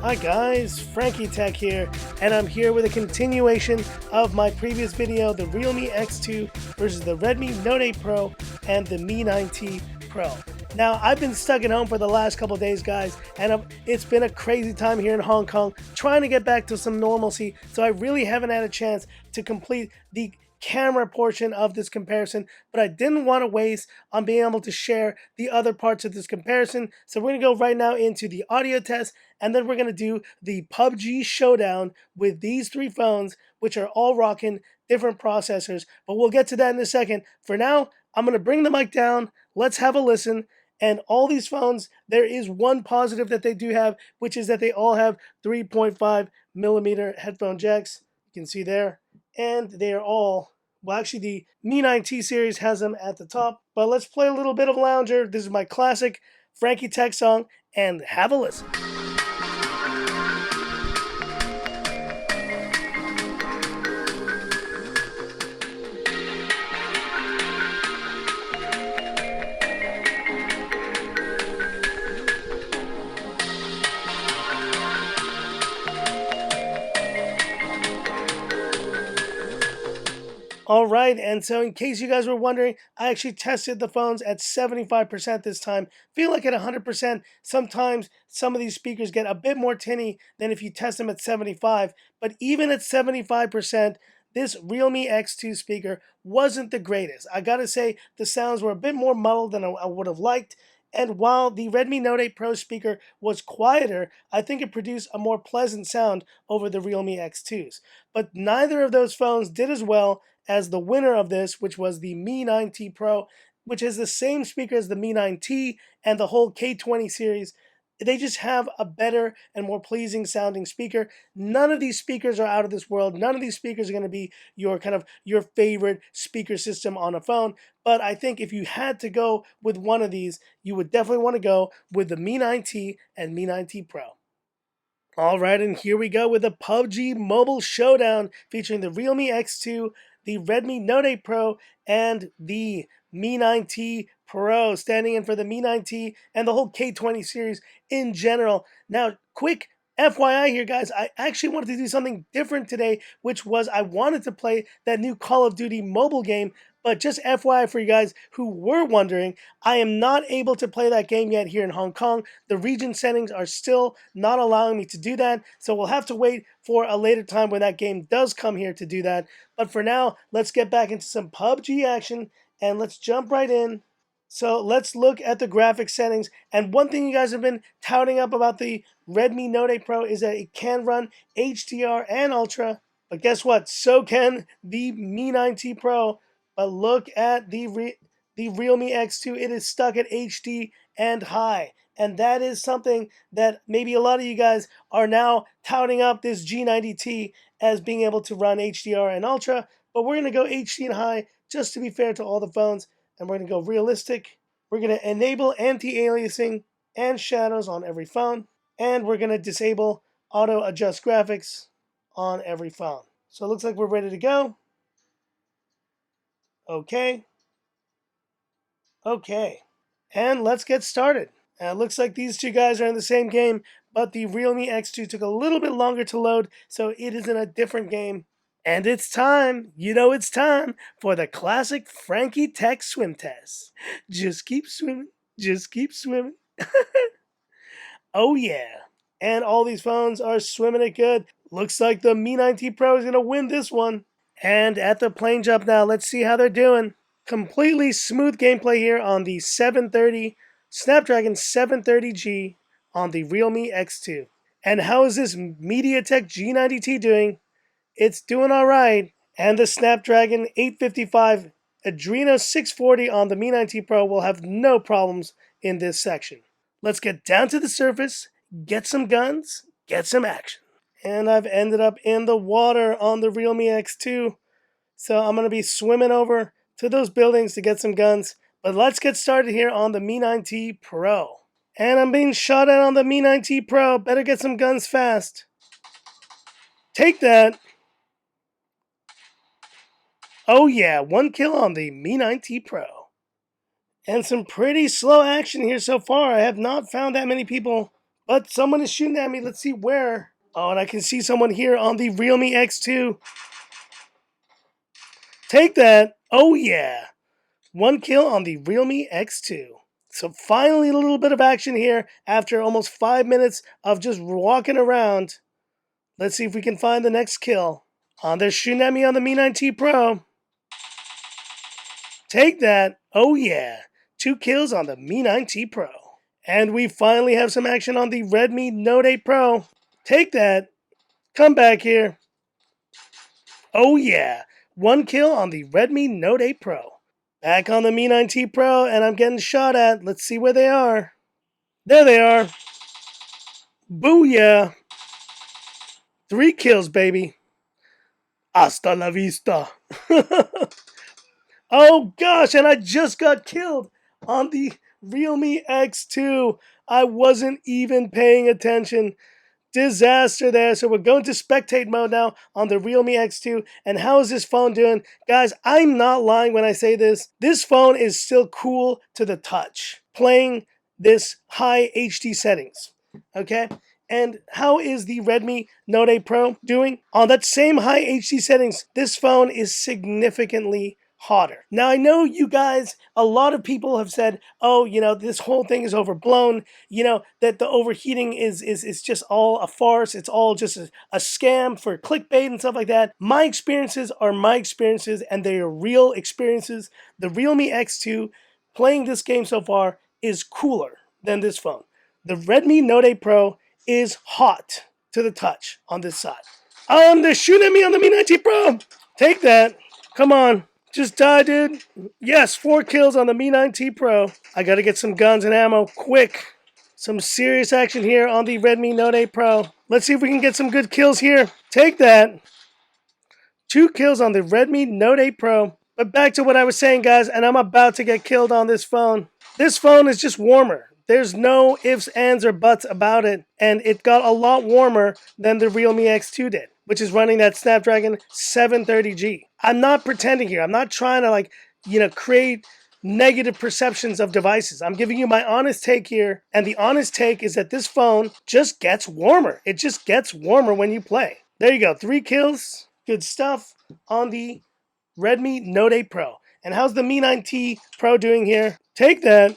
Hi guys, Frankie Tech here, and I'm here with a continuation of my previous video, the Realme X2 versus the Redmi Note 8 Pro and the Mi 9T Pro. Now, I've been stuck at home for the last couple days, guys, and it's been a crazy time here in Hong Kong trying to get back to some normalcy, so I really haven't had a chance to complete the camera portion of this comparison, but I didn't want to waste on being able to share the other parts of this comparison. So we're going to go right now into the audio test, and then we're going to do the PUBG Showdown with these three phones, which are all rocking different processors, but we'll get to that in a second. For now, I'm going to bring the mic down. Let's have a listen. And all these phones, there is one positive that they do have, which is that they all have 3.5 millimeter headphone jacks. You can see there. And they are all, well, actually the Mi 9T series has them at the top. But let's play a little bit of Lounger. This is my classic Frankie Tech song, and have a listen. All right, and so in case you guys were wondering, I actually tested the phones at 75% this time. Feel like at 100%, sometimes some of these speakers get a bit more tinny than if you test them at 75, but even at 75%, this Realme X2 speaker wasn't the greatest. I gotta say, the sounds were a bit more muddled than I would have liked. And while the Redmi Note 8 Pro speaker was quieter, I think it produced a more pleasant sound over the Realme X2s. But neither of those phones did as well as the winner of this, which was the Mi 9T Pro, which is the same speaker as the Mi 9T and the whole K20 series. They just have a better and more pleasing sounding speaker. None of these speakers are out of this world. None of these speakers are going to be your your favorite speaker system on a phone. But I think if you had to go with one of these, you would definitely want to go with the Mi 9T and Mi 9T Pro. All right, and here we go with the PUBG Mobile Showdown featuring the Realme X2, the Redmi Note 8 Pro, and the Mi 9T Pro, standing in for the Mi 9T and the whole K20 series in general. Now, quick FYI here, guys, I actually wanted to do something different today, which was I wanted to play that new Call of Duty mobile game, but just FYI for you guys who were wondering, I am not able to play that game yet here in Hong Kong. The region settings are still not allowing me to do that, so we'll have to wait for a later time when that game does come here to do that. But for now, let's get back into some PUBG action, and let's jump right in. So let's look at the graphics settings. And one thing you guys have been touting up about the Redmi Note 8 Pro is that it can run HDR and Ultra. But guess what? So can the Mi 9T Pro. But look at the Realme X2. It is stuck at HD and high. And that is something that maybe a lot of you guys are now touting up this G90T as being able to run HDR and Ultra. But we're going to go HD and high just to be fair to all the phones. And we're going to go realistic. We're going to enable anti-aliasing and shadows on every phone. And we're going to disable auto adjust graphics on every phone. So it looks like we're ready to go. Okay. Okay. And let's get started. It looks like these two guys are in the same game, but the Realme X2 took a little bit longer to load, so it is in a different game. And it's time, it's time for the classic Frankie Tech swim test. Just keep swimming, just keep swimming. Oh yeah. And all these phones are swimming it good. Looks like the Mi 9T Pro is going to win this one. And at the plane jump now, let's see how they're doing. Completely smooth gameplay here on the Snapdragon 730G on the Realme X2. And how is this MediaTek G90T doing? It's doing all right. And the Snapdragon 855 Adreno 640 on the Mi 9T Pro will have no problems in this section. Let's get down to the surface, get some guns, get some action. And I've ended up in the water on the Realme X2. So I'm going to be swimming over to those buildings to get some guns. But let's get started here on the Mi 9T Pro. And I'm being shot at on the Mi 9T Pro. Better get some guns fast. Take that. Oh yeah, 1 kill on the Mi 9T Pro. And some pretty slow action here so far. I have not found that many people, but someone is shooting at me. Let's see where. Oh, and I can see someone here on the Realme X2. Take that. Oh yeah. 1 kill on the Realme X2. So finally a little bit of action here after almost 5 minutes of just walking around. Let's see if we can find the next kill. They're shooting at me on the Mi 9T Pro. Take that. Oh yeah. 2 kills on the Mi 9T Pro. And we finally have some action on the Redmi Note 8 Pro. Take that. Come back here. Oh yeah. 1 kill on the Redmi Note 8 Pro. Back on the Mi 9T Pro, and I'm getting shot at. Let's see where they are. There they are. Booyah. 3 kills, baby. Hasta la vista. Oh gosh, and I just got killed on the Realme X2. I wasn't even paying attention. Disaster there. So we're going to spectate mode now on the Realme X2. And how is this phone doing? Guys, I'm not lying when I say this. This phone is still cool to the touch. Playing this high HD settings. Okay? And how is the Redmi Note 8 Pro doing? On that same high HD settings, this phone is significantly hotter. Now, I know you guys, a lot of people have said, oh, this whole thing is overblown, that the overheating is just all a farce. It's all just a scam for clickbait and stuff like that. My experiences are my experiences, and they are real experiences. The Realme X2, playing this game so far, is cooler than this phone. The Redmi Note 8 Pro is hot to the touch on this side. They're shooting at me on the Mi 9T Pro. Take that. Come on. Just die, dude. Yes, 4 kills on the Mi 9T Pro. I gotta get some guns and ammo quick. Some serious action here on the Redmi Note 8 Pro. Let's see if we can get some good kills here. Take that. 2 kills on the Redmi Note 8 Pro. But back to what I was saying, guys, and I'm about to get killed on this phone. This phone is just warmer. There's no ifs, ands, or buts about it. And it got a lot warmer than the Realme X2 did, which is running that Snapdragon 730G. I'm not pretending here. I'm not trying to create negative perceptions of devices. I'm giving you my honest take here. And the honest take is that this phone just gets warmer. It just gets warmer when you play. There you go. 3 kills. Good stuff on the Redmi Note 8 Pro. And how's the Mi 9T Pro doing here? Take that.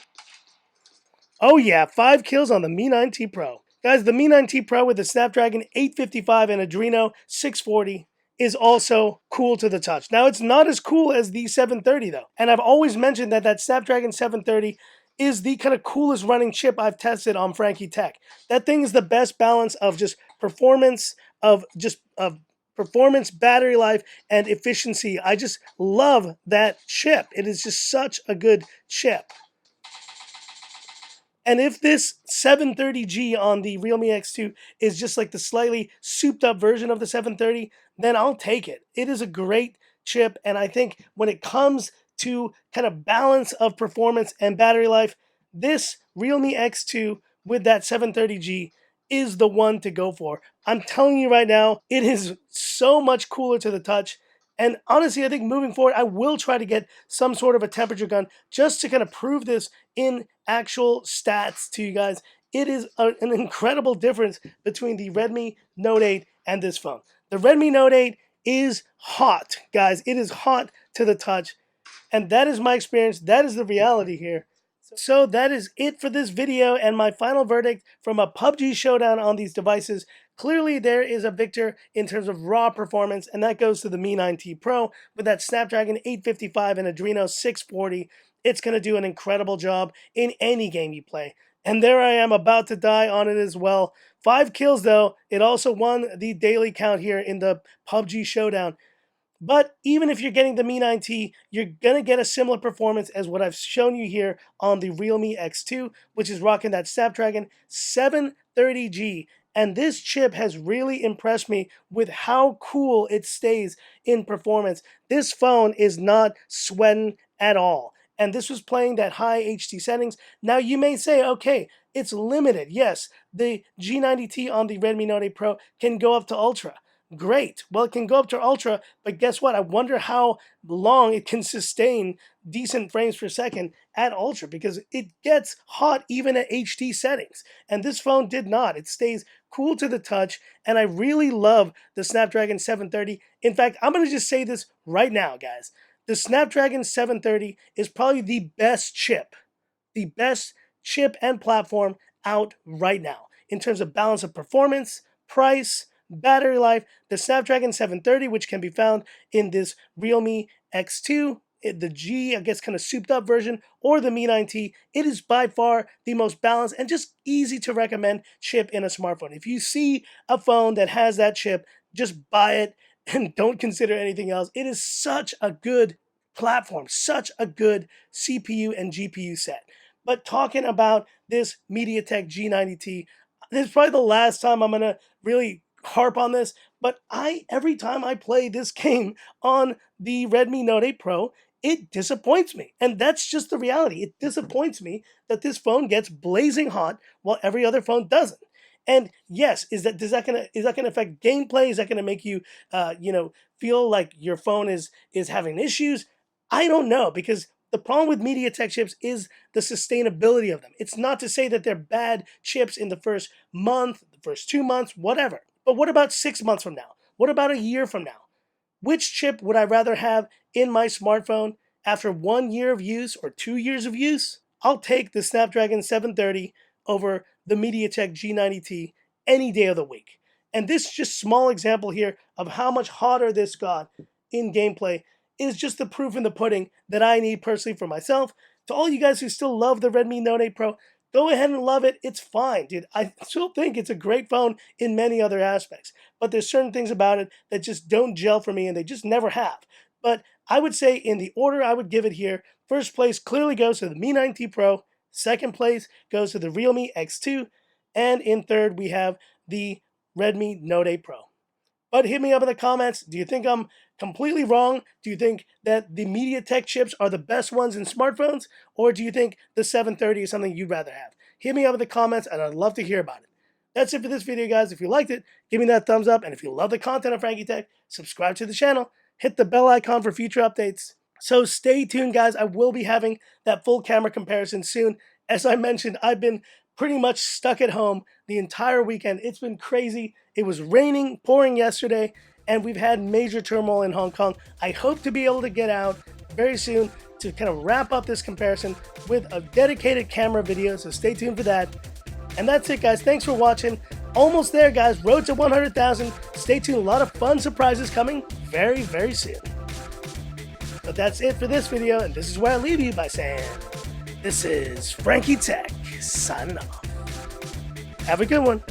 Oh yeah, 5 kills on the Mi 9T Pro. Guys, the Mi 9T Pro with the Snapdragon 855 and Adreno 640 is also cool to the touch. Now, it's not as cool as the 730 though. And I've always mentioned that Snapdragon 730 is the kind of coolest running chip I've tested on Frankie Tech. That thing is the best balance of just performance, of performance, battery life, and efficiency. I just love that chip. It is just such a good chip. And if this 730G on the Realme X2 is just like the slightly souped up version of the 730, then I'll take it. It is a great chip, and I think when it comes to kind of balance of performance and battery life, this Realme X2 with that 730G is the one to go for. I'm telling you right now, it is so much cooler to the touch. And honestly, I think moving forward, I will try to get some sort of a temperature gun just to kind of prove this in actual stats to you guys. It is an incredible difference between the Redmi Note 8 and this phone. The Redmi Note 8 is hot, guys. It is hot to the touch. And that is my experience. That is the reality here. So that is it for this video and my final verdict from a PUBG Showdown on these devices. Clearly, there is a victor in terms of raw performance, and that goes to the Mi 9T Pro with that Snapdragon 855 and Adreno 640. It's going to do an incredible job in any game you play. And there I am about to die on it as well. 5 kills, though. It also won the daily count here in the PUBG Showdown. But even if you're getting the Mi 9T, you're going to get a similar performance as what I've shown you here on the Realme X2, which is rocking that Snapdragon 730G. And this chip has really impressed me with how cool it stays in performance. This phone is not sweating at all. And this was playing that high HD settings. Now you may say, okay, it's limited. Yes, the G90T on the Redmi Note 8 Pro can go up to Ultra. Great. Well, it can go up to ultra, but guess what? I wonder how long it can sustain decent frames per second at ultra, because it gets hot even at HD settings. And this phone did not. It stays cool to the touch, and I really love the Snapdragon 730. In fact, I'm going to just say this right now, guys. The Snapdragon 730 is probably the best chip and platform out right now in terms of balance of performance, price, battery life. The Snapdragon 730, which can be found in this Realme X2, the G, I guess, kind of souped up version, or the Mi 9T, it is by far the most balanced and just easy to recommend chip in a smartphone. If you see a phone that has that chip, just buy it and don't consider anything else. It is such a good platform, such a good CPU and GPU set. But talking about this MediaTek G90T, this is probably the last time I'm going to really harp on this, but every time I play this game on the Redmi Note 8 Pro, it disappoints me. And that's just the reality. It disappoints me that this phone gets blazing hot while every other phone doesn't. And yes, is that gonna affect gameplay? Is that gonna make you feel like your phone is having issues? I don't know, because the problem with MediaTek chips is the sustainability of them. It's not to say that they're bad chips in the first month, the first 2 months, whatever. But what about 6 months from now? What about a year from now? Which chip would I rather have in my smartphone after 1 year of use or 2 years of use? I'll take the Snapdragon 730 over the MediaTek G90T any day of the week. And this just small example here of how much hotter this got in gameplay is just the proof in the pudding that I need personally for myself. To all you guys who still love the Redmi Note 8 Pro, go ahead and love it. It's fine, dude. I still think it's a great phone in many other aspects. But there's certain things about it that just don't gel for me, and they just never have. But I would say in the order I would give it here, first place clearly goes to the Mi 9T Pro. Second place goes to the Realme X2. And in third, we have the Redmi Note 8 Pro. But hit me up in the comments. Do you think I'm completely wrong? Do you think that the MediaTek chips are the best ones in smartphones? Or do you think the 730 is something you'd rather have? Hit me up in the comments, and I'd love to hear about it. That's it for this video, guys. If you liked it, give me that thumbs up. And if you love the content of Frankie Tech, subscribe to the channel. Hit the bell icon for future updates. So stay tuned, guys. I will be having that full camera comparison soon. As I mentioned, I've been pretty much stuck at home the entire weekend. It's been crazy. It was raining, pouring yesterday, and we've had major turmoil in Hong Kong. I hope to be able to get out very soon to kind of wrap up this comparison with a dedicated camera video, so stay tuned for that. And that's it, guys. Thanks for watching. Almost there, guys. Road to 100,000. Stay tuned. A lot of fun surprises coming very, very soon. But that's it for this video, and this is where I leave you by saying, this is Frankie Tech signing off. Have a good one.